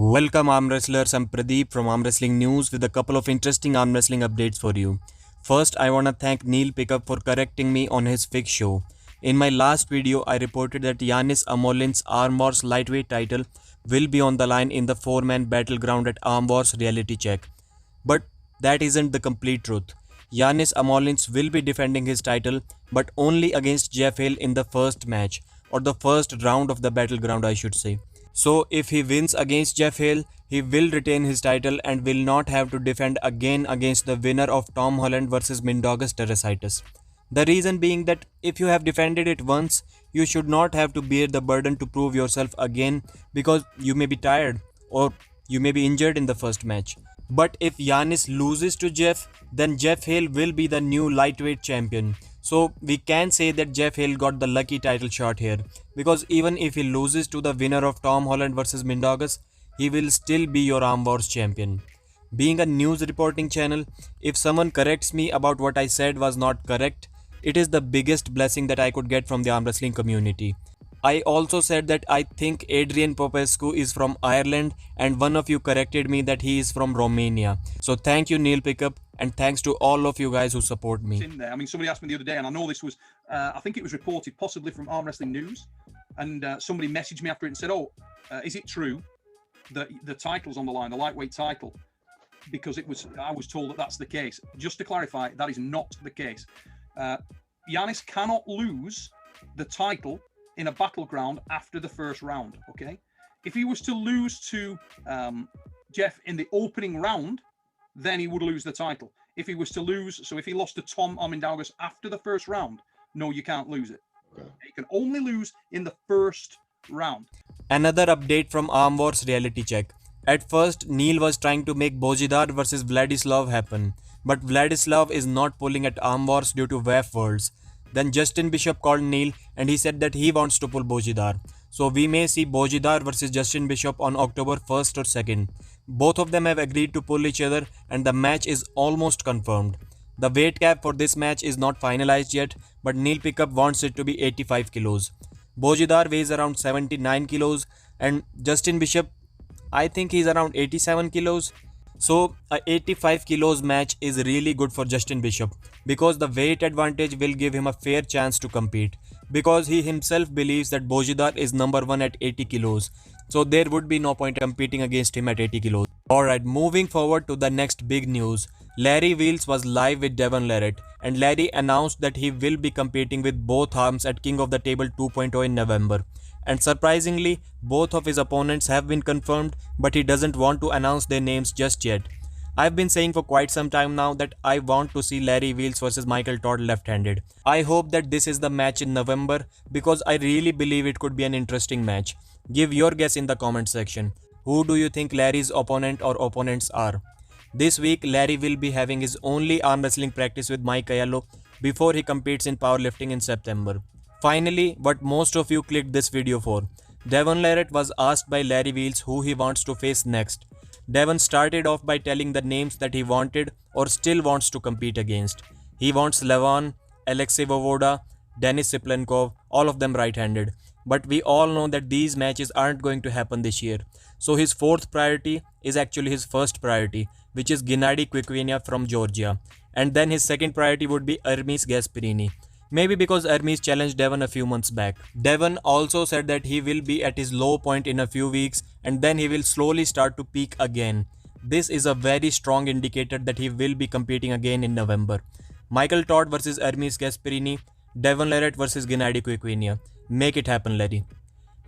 Welcome arm wrestlers, I'm Pradeep from Arm Wrestling News with a couple of interesting arm wrestling updates for you. First, I wanna thank Neil Pickup for correcting me on his fix show. In my last video, I reported that Yanis Amolin's Arm Wars lightweight title will be on the line in the 4-man battleground at Arm Wars Reality Check. But that isn't the complete truth. Yanis Amolins will be defending his title, but only against Jeff Hill in the first match, or the first round of the battleground I should say. So if he wins against Jeff Hill, he will retain his title and will not have to defend again against the winner of Tom Holland vs Mindaugas Teresitis. The reason being that if you have defended it once, you should not have to bear the burden to prove yourself again because you may be tired or you may be injured in the first match. But if Yanis loses to Jeff, then Jeff Hill will be the new lightweight champion. So we can say that Jeff Hill got the lucky title shot here, because even if he loses to the winner of Tom Holland vs Mindaugas, he will still be your Arm Wars champion. Being a news reporting channel, if someone corrects me about what I said was not correct, it is the biggest blessing that I could get from the arm wrestling community. I also said that I think Adrian Popescu is from Ireland, and one of you corrected me that he is from Romania. So thank you Neil Pickup, and thanks to all of you guys who support me. In there. I mean, somebody asked me the other day, and I know this was, I think it was reported possibly from Arm Wrestling News, and somebody messaged me after it and said, oh, is it true that the title's on the line, the lightweight title? Because I was told that that's the case. Just to clarify, that is not the case. Yanis cannot lose the title in a battleground after the first round, okay? If he was to lose to Jeff in the opening round, then he would lose the title. If he was to lose, so if he lost to Tom Mindaugas after the first round, no, you can't lose it. Okay. You can only lose in the first round. Another update from Arm Wars Reality Check. At first, Neil was trying to make Bojidar vs Vladislav happen, but Vladislav is not pulling at Arm Wars due to WAF Worlds. Then Justin Bishop called Neil and he said that he wants to pull Bojidar. So we may see Bojidar vs Justin Bishop on October 1st or 2nd. Both of them have agreed to pull each other and the match is almost confirmed. The weight cap for this match is not finalized yet, but Neil Pickup wants it to be 85 kilos. Bojidar weighs around 79 kilos and Justin Bishop, I think he's around 87 kilos. So a 85 kilos match is really good for Justin Bishop because the weight advantage will give him a fair chance to compete, because he himself believes that Bojidar is number 1 at 80 kilos. So there would be no point competing against him at 80 kilos. Alright, moving forward to the next big news. Larry Wheels was live with Devon Larratt and Larry announced that he will be competing with both arms at King of the Table 2.0 in November. And surprisingly, both of his opponents have been confirmed, but he doesn't want to announce their names just yet. I've been saying for quite some time now that I want to see Larry Wheels vs Michael Todd left-handed. I hope that this is the match in November because I really believe it could be an interesting match. Give your guess in the comment section. Who do you think Larry's opponent or opponents are? This week, Larry will be having his only arm wrestling practice with Mike Aiello before he competes in powerlifting in September. Finally, what most of you clicked this video for. Devon Larratt was asked by Larry Wheels who he wants to face next. Devon started off by telling the names that he wanted or still wants to compete against. He wants Levan, Alexei Vovoda, Denis Siplenkov, all of them right-handed. But we all know that these matches aren't going to happen this year. So his fourth priority is actually his first priority, which is Gennady Kvikvenia from Georgia. And then his second priority would be Ermis Gasperini. Maybe because Ermis challenged Devon a few months back. Devon also said that he will be at his low point in a few weeks and then he will slowly start to peak again. This is a very strong indicator that he will be competing again in November. Michael Todd vs Ermis Gasperini, Devon Larratt vs Gennady Kvikvenia. Make it happen, Larry.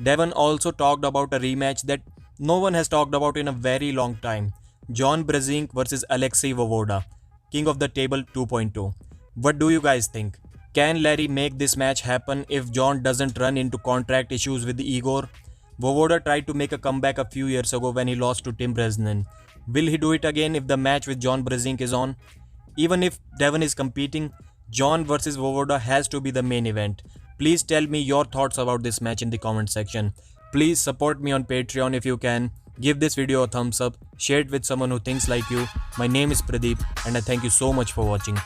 Devon also talked about a rematch that no one has talked about in a very long time. John Brzenk vs Alexei Vovoda, King of the Table 2.0. What do you guys think? Can Larry make this match happen if John doesn't run into contract issues with Igor? Vovoda tried to make a comeback a few years ago when he lost to Tim Bresnan. Will he do it again if the match with John Brzenk is on? Even if Devon is competing, John vs Vovoda has to be the main event. Please tell me your thoughts about this match in the comment section. Please support me on Patreon if you can. Give this video a thumbs up. Share it with someone who thinks like you. My name is Pradeep and I thank you so much for watching.